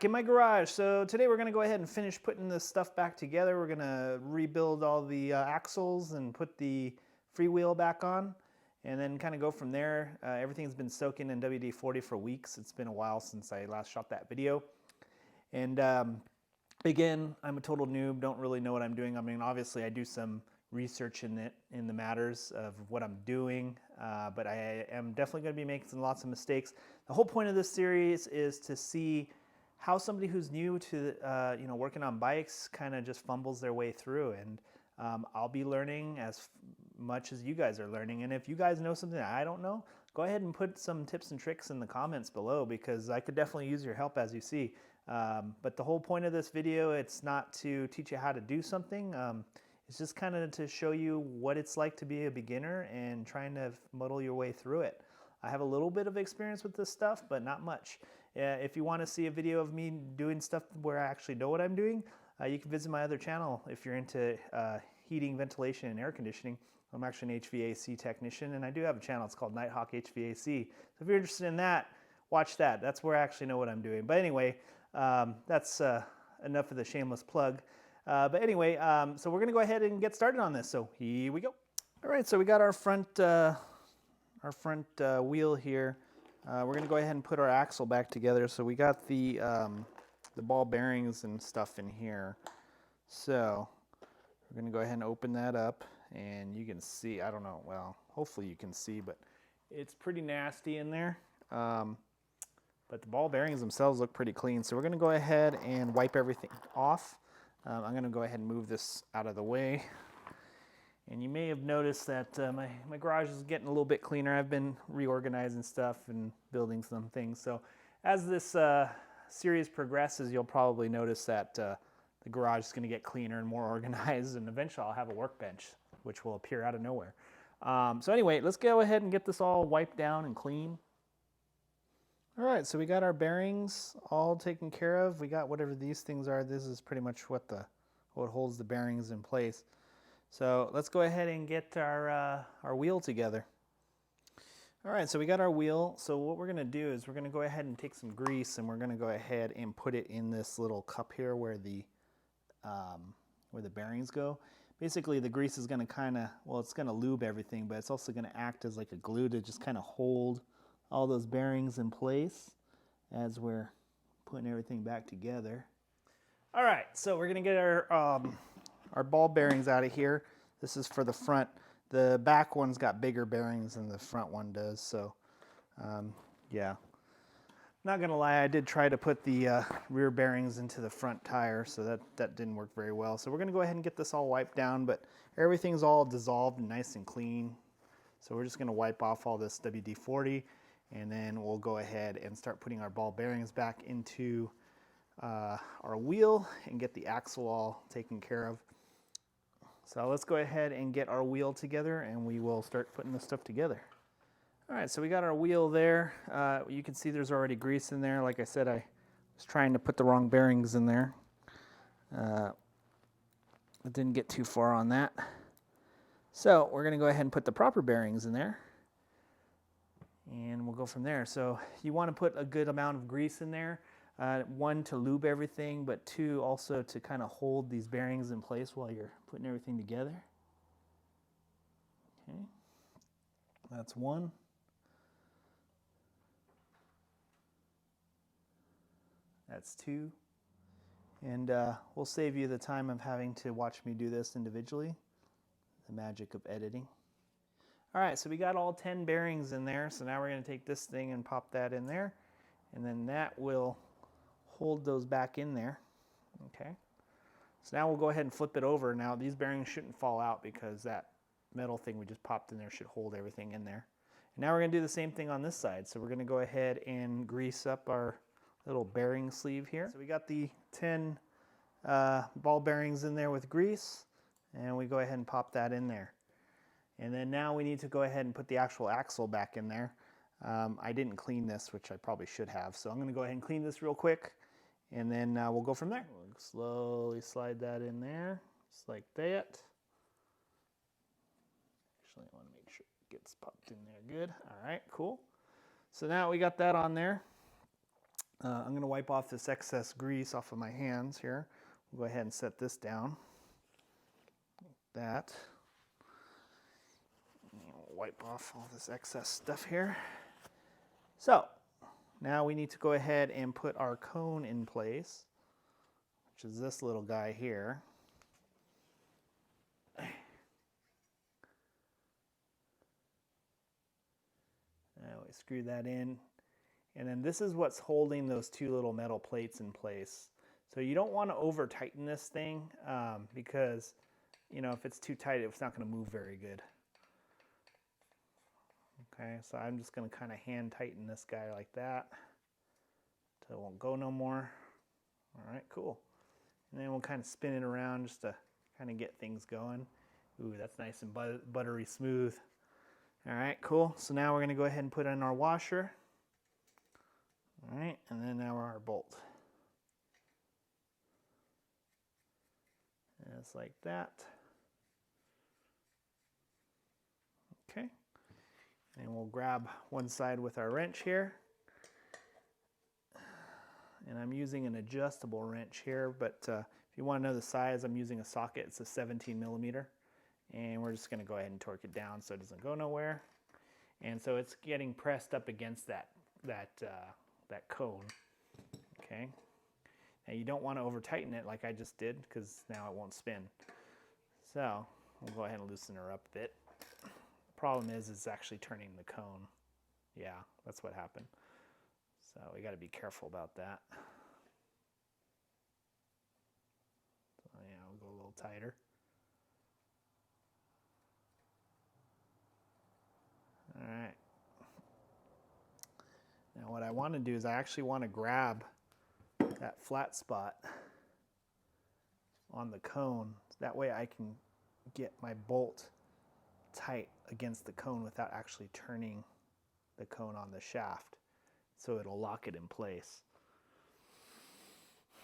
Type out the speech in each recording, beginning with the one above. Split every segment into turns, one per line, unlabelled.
back in my garage. So today we're gonna go ahead and finish putting this stuff back together. We're gonna rebuild all the axles and put the freewheel back on and then kind of go from there. Everything's been soaking in WD-40 for weeks. It's been a while since I last shot that video. And again, I'm a total noob, don't really know what I'm doing. I mean, obviously I do some research in the matters of what I'm doing, but I am definitely going to be making lots of mistakes. The whole point of this series is to see how somebody who's new to working on bikes kind of just fumbles their way through, and I'll be learning as much as you guys are learning. And if you guys know something that I don't know, go ahead and put some tips and tricks in the comments below, because I could definitely use your help, as you see. But the whole point of this video, it's not to teach you how to do something. It's just kind of to show you what it's like to be a beginner and trying to muddle your way through it. I have a little bit of experience with this stuff, but not much. If you want to see a video of me doing stuff where I actually know what I'm doing, you can visit my other channel if you're into heating, ventilation, and air conditioning. I'm actually an HVAC technician, and I do have a channel. It's called Nighthawk HVAC. So if you're interested in that, watch that. That's where I actually know what I'm doing. But anyway, that's enough of the shameless plug. But anyway, so we're going to go ahead and get started on this. So here we go. All right, so we got our front wheel here. We're going to go ahead and put our axle back together. So we got the ball bearings and stuff in here. So we're going to go ahead and open that up, and you can see, I don't know, well, hopefully you can see, but it's pretty nasty in there. But the ball bearings themselves look pretty clean. So we're going to go ahead and wipe everything off. I'm going to go ahead and move this out of the way. And you may have noticed that my garage is getting a little bit cleaner. I've been reorganizing stuff and building some things. So as this series progresses, you'll probably notice that the garage is going to get cleaner and more organized, and eventually I'll have a workbench, which will appear out of nowhere. So anyway, let's go ahead and get this all wiped down and clean. All right, so we got our bearings all taken care of. We got whatever these things are. This is pretty much what holds the bearings in place. So let's go ahead and get our wheel together. All right, so we got our wheel. So what we're gonna do is we're gonna go ahead and take some grease, and we're gonna go ahead and put it in this little cup here where the bearings go. Basically, the grease is gonna it's gonna lube everything, but it's also gonna act as like a glue to just kind of hold all those bearings in place as we're putting everything back together. All right, so we're gonna get our ball bearings out of here. This is for the front. The back one's got bigger bearings than the front one does, so yeah. Not gonna lie, I did try to put the rear bearings into the front tire, so that didn't work very well. So we're gonna go ahead and get this all wiped down, but everything's all dissolved and nice and clean. So we're just gonna wipe off all this WD-40, and then we'll go ahead and start putting our ball bearings back into our wheel and get the axle all taken care of. So let's go ahead and get our wheel together, and we will start putting this stuff together. All right, so we got our wheel there. You can see there's already grease in there. Like I said, I was trying to put the wrong bearings in there. I didn't get too far on that. So we're gonna go ahead and put the proper bearings in there, and we'll go from there. So you want to put a good amount of grease in there. One, to lube everything, but two, also to kind of hold these bearings in place while you're putting everything together. Okay, that's one. That's two. And we'll save you the time of having to watch me do this individually. The magic of editing. All right, so we got all 10 bearings in there. So now we're going to take this thing and pop that in there, and then that will hold those back in there. Okay, so now we'll go ahead and flip it over. Now these bearings shouldn't fall out because that metal thing we just popped in there should hold everything in there. And now we're going to do the same thing on this side. So we're going to go ahead and grease up our little bearing sleeve here. So we got the 10 ball bearings in there with grease, and we go ahead and pop that in there. And then now we need to go ahead and put the actual axle back in there. I didn't clean this, which I probably should have. So I'm going to go ahead and clean this real quick, and then we'll go from there. We'll slowly slide that in there, just like that. Actually, I want to make sure it gets popped in there good. All right, cool. So now we got that on there. I'm going to wipe off this excess grease off of my hands here. We'll go ahead and set this down. Like that. We'll wipe off all this excess stuff here. So now we need to go ahead and put our cone in place, which is this little guy here. Now we screw that in. And then this is what's holding those two little metal plates in place. So you don't want to over tighten this thing because, you know, if it's too tight, it's not going to move very good. Okay, so I'm just going to kind of hand tighten this guy like that until it won't go no more. All right, cool. And then we'll kind of spin it around just to kind of get things going. Ooh, that's nice and buttery smooth. All right, cool. So now we're going to go ahead and put in our washer. All right, and then now our bolt. Just like that. Okay. And we'll grab one side with our wrench here. And I'm using an adjustable wrench here, but if you want to know the size, I'm using a socket. It's a 17 millimeter. And we're just going to go ahead and torque it down so it doesn't go nowhere. And so it's getting pressed up against that cone. Okay. Now you don't want to over tighten it like I just did because now it won't spin. So we'll go ahead and loosen her up a bit. The problem is it's actually turning the cone. Yeah, that's what happened. So we got to be careful about that. So yeah, we'll go a little tighter. All right. Now what I want to do is I actually want to grab that flat spot on the cone. That way I can get my bolt tight against the cone without actually turning the cone on the shaft. So it'll lock it in place.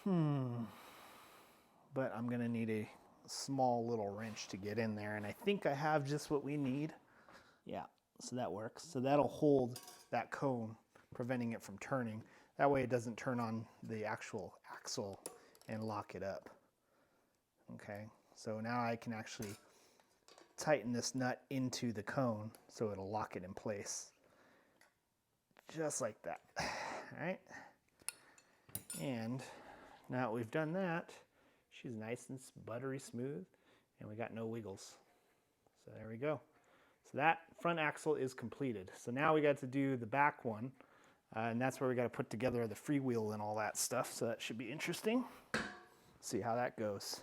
But I'm gonna need a small little wrench to get in there, and I think I have just what we need. Yeah, so that works. So that'll hold that cone, preventing it from turning. That way it doesn't turn on the actual axle and lock it up. Okay, so now I can actually tighten this nut into the cone so it'll lock it in place. Just like that. All right. And now that we've done that, she's nice and buttery smooth, and we got no wiggles. So there we go. So that front axle is completed. So now we got to do the back one, and that's where we got to put together the freewheel and all that stuff. So that should be interesting. See how that goes.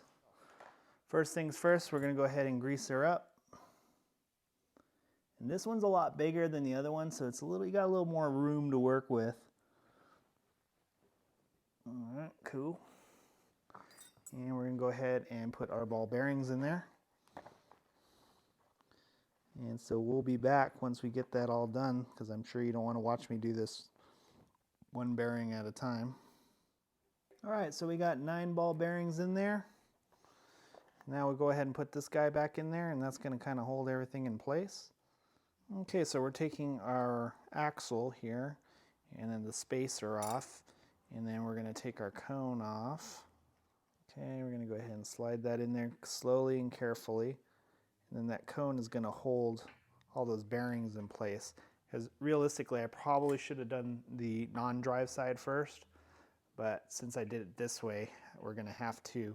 First things first, we're going to go ahead and grease her up. And this one's a lot bigger than the other one, so it's a little, you got a little more room to work with. All right, cool. And we're going to go ahead and put our ball bearings in there. And so we'll be back once we get that all done, because I'm sure you don't want to watch me do this one bearing at a time. All right, so we got 9 ball bearings in there. Now we'll go ahead and put this guy back in there, and that's going to kind of hold everything in place. Okay, so we're taking our axle here, and then the spacer off, and then we're going to take our cone off. Okay, we're going to go ahead and slide that in there slowly and carefully. And then that cone is going to hold all those bearings in place. Because realistically, I probably should have done the non-drive side first. But since I did it this way, we're going to have to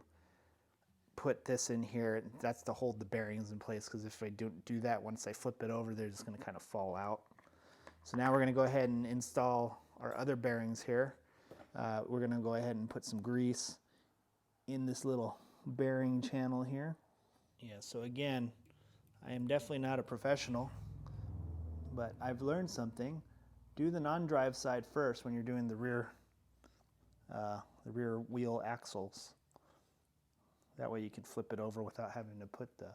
put this in here. That's to hold the bearings in place. Because if I don't do that, once I flip it over, they're just going to kind of fall out. So now we're going to go ahead and install our other bearings here. We're going to go ahead and put some grease in this little bearing channel here. Yeah, so again, I am definitely not a professional, but I've learned something. Do the non-drive side first when you're doing the rear wheel axles. That way you can flip it over without having to put the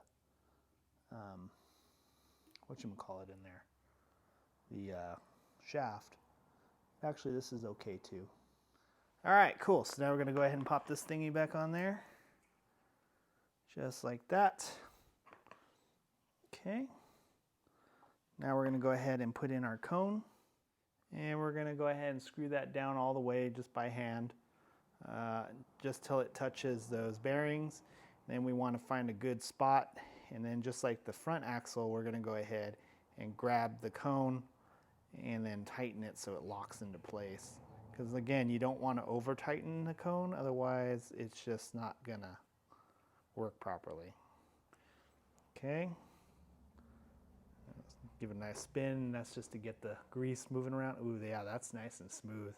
whatchamacallit in there, the shaft. Actually, this is okay too. All right, cool. So now we're going to go ahead and pop this thingy back on there. Just like that. Okay. Now we're going to go ahead and put in our cone. And we're going to go ahead and screw that down all the way just by hand, just till it touches those bearings. Then we want to find a good spot, and then just like the front axle, we're going to go ahead and grab the cone and then tighten it so it locks into place. Because again, you don't want to over tighten the cone, otherwise it's just not going to work properly. Okay. Give it a nice spin. That's just to get the grease moving around. Ooh, yeah, that's nice and smooth.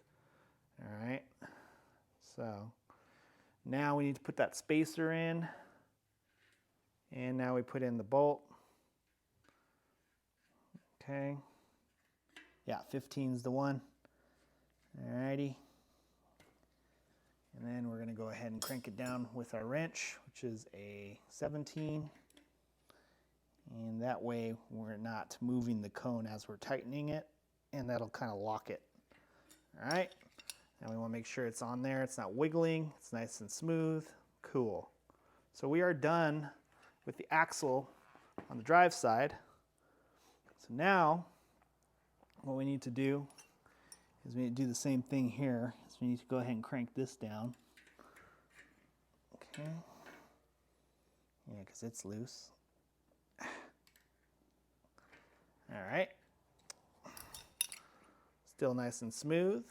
All right. So now we need to put that spacer in. And now we put in the bolt. Okay. Yeah, 15's the one. All righty. And then we're going to go ahead and crank it down with our wrench, which is a 17. And that way we're not moving the cone as we're tightening it, and that'll kind of lock it. All right, and we want to make sure it's on there, it's not wiggling, it's nice and smooth. Cool. So we are done with the axle on the drive side. So now what we need to do is we need to do the same thing here. So we need to go ahead and crank this down. Okay. Yeah, because it's loose. All right, still nice and smooth.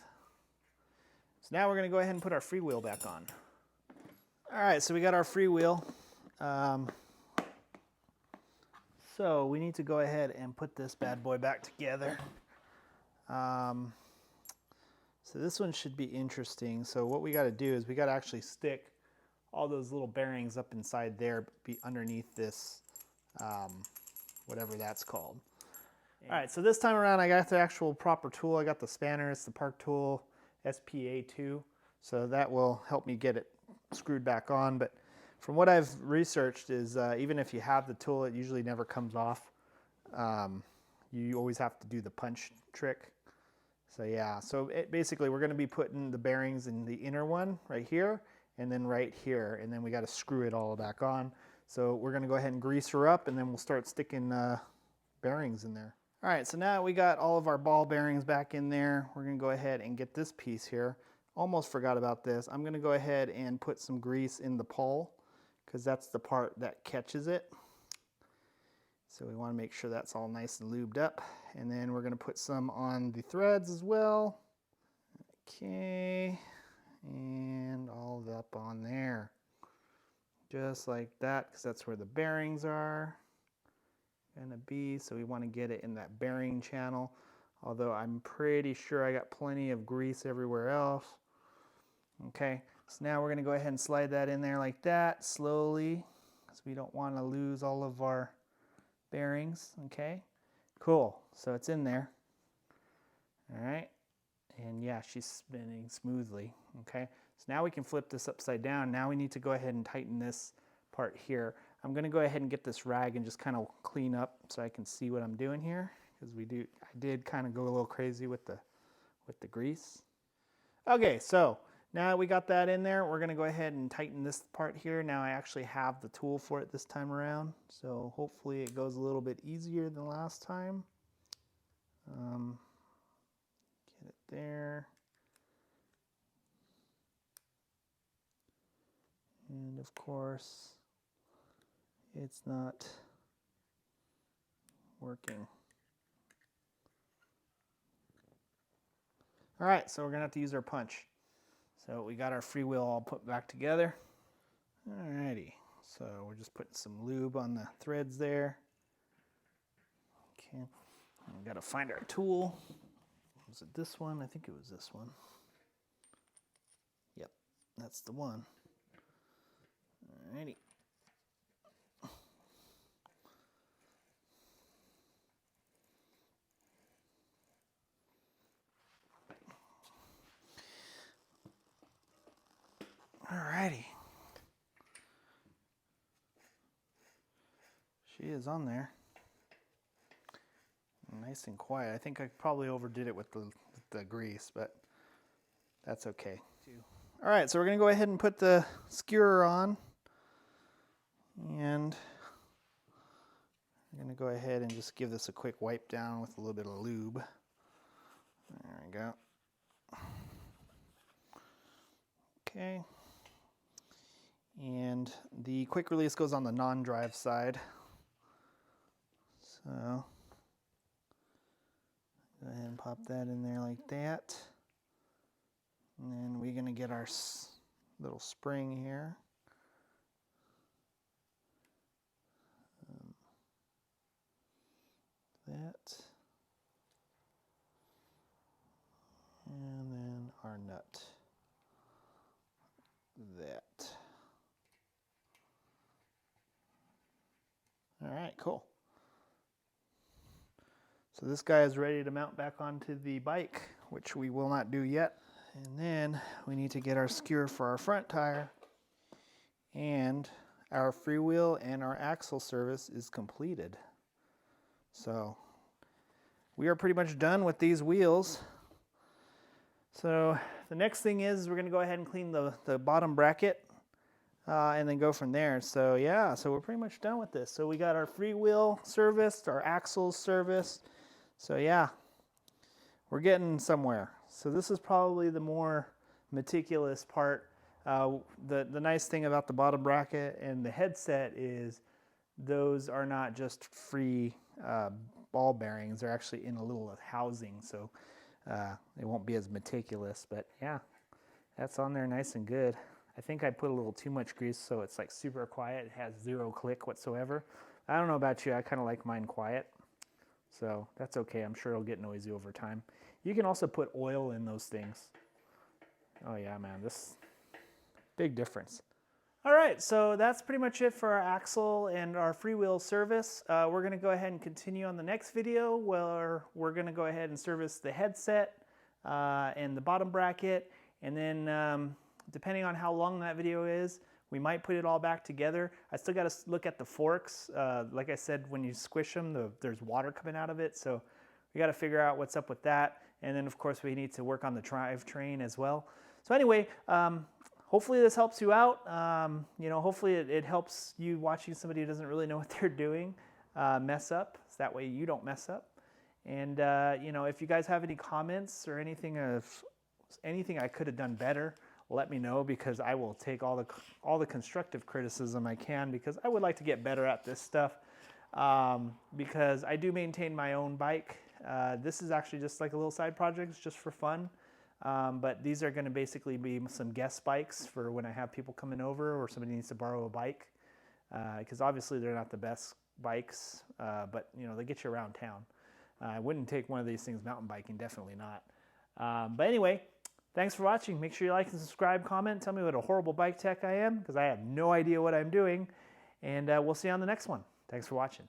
So now we're going to go ahead and put our freewheel back on. All right, so we got our freewheel. So we need to go ahead and put this bad boy back together. So this one should be interesting. So what we got to do is we got to actually stick all those little bearings up inside there, be underneath this, whatever that's called. All right, so this time around I got the actual proper tool. I got the spanner, it's the Park Tool SPA2. So that will help me get it screwed back on. But from what I've researched is even if you have the tool, it usually never comes off. You always have to do the punch trick. So yeah, so basically we're going to be putting the bearings in the inner one right here and then right here. And then we got to screw it all back on. So we're going to go ahead and grease her up, and then we'll start sticking bearings in there. All right, so now we got all of our ball bearings back in there. We're going to go ahead and get this piece here. Almost forgot about this. I'm going to go ahead and put some grease in the pole because that's the part that catches it. So we want to make sure that's all nice and lubed up. And then we're going to put some on the threads as well. Okay, and all up on there. Just like that, because that's where the bearings are gonna be. So we want to get it in that bearing channel, although I'm pretty sure I got plenty of grease everywhere else. Okay, so now we're gonna go ahead and slide that in there like that slowly, because we don't want to lose all of our bearings. Okay, cool, so it's in there. All right, and yeah, she's spinning smoothly. Okay, so now we can flip this upside down. Now we need to go ahead and tighten this part here. I'm going to go ahead and get this rag and just kind of clean up so I can see what I'm doing here, because I did kind of go a little crazy with the grease. Okay, so now we got that in there. We're going to go ahead and tighten this part here. Now I actually have the tool for it this time around, so hopefully it goes a little bit easier than last time. Get it there. And of course, it's not working. All right, so we're gonna have to use our punch. So we got our freewheel all put back together. All righty, so we're just putting some lube on the threads there. Okay, we gotta find our tool. Was it this one? I think it was this one. Yep, that's the one. All righty. Alrighty. She is on there. Nice and quiet. I think I probably overdid it with the grease, but that's okay. Alright, so we're going to go ahead and put the skewer on. And I'm going to go ahead and just give this a quick wipe down with a little bit of lube. There we go. Okay. And the quick release goes on the non-drive side. So go ahead and pop that in there like that. And then we're going to get our little spring here. That. And then our nut. That. All right, cool. So this guy is ready to mount back onto the bike, which we will not do yet. And then we need to get our skewer for our front tire, and our freewheel and our axle service is completed. So we are pretty much done with these wheels. So the next thing is we're going to go ahead and clean the bottom bracket and then go from there. So yeah, so we're pretty much done with this. So we got our freewheel serviced, our axles serviced. So yeah, we're getting somewhere. So this is probably the more meticulous part. The nice thing about the bottom bracket and the headset is those are not just free ball bearings. They're actually in a little housing, so it won't be as meticulous. But yeah, that's on there nice and good. I think I put a little too much grease, so it's like super quiet. It has zero click whatsoever. I don't know about you, I kind of like mine quiet. So that's okay, I'm sure it'll get noisy over time. You can also put oil in those things. Oh yeah, man, this big difference. All right, so that's pretty much it for our axle and our freewheel service. We're gonna go ahead and continue on the next video where we're gonna go ahead and service the headset and the bottom bracket, and then depending on how long that video is, we might put it all back together. I still got to look at the forks. Like I said, when you squish them, there's water coming out of it, so we got to figure out what's up with that. And then, of course, we need to work on the drivetrain as well. So anyway, hopefully this helps you out. You know, hopefully it helps you watching somebody who doesn't really know what they're doing mess up, so that way you don't mess up. And you know, if you guys have any comments or anything I could have done better, let me know, because I will take all the constructive criticism I can, because I would like to get better at this stuff, because I do maintain my own bike. This is actually just like a little side project, it's just for fun, but these are going to basically be some guest bikes for when I have people coming over or somebody needs to borrow a bike, because obviously they're not the best bikes, but you know, they get you around town. I wouldn't take one of these things mountain biking, definitely not. But anyway, thanks for watching. Make sure you like and subscribe, comment, tell me what a horrible bike tech I am, because I have no idea what I'm doing. And we'll see you on the next one. Thanks for watching.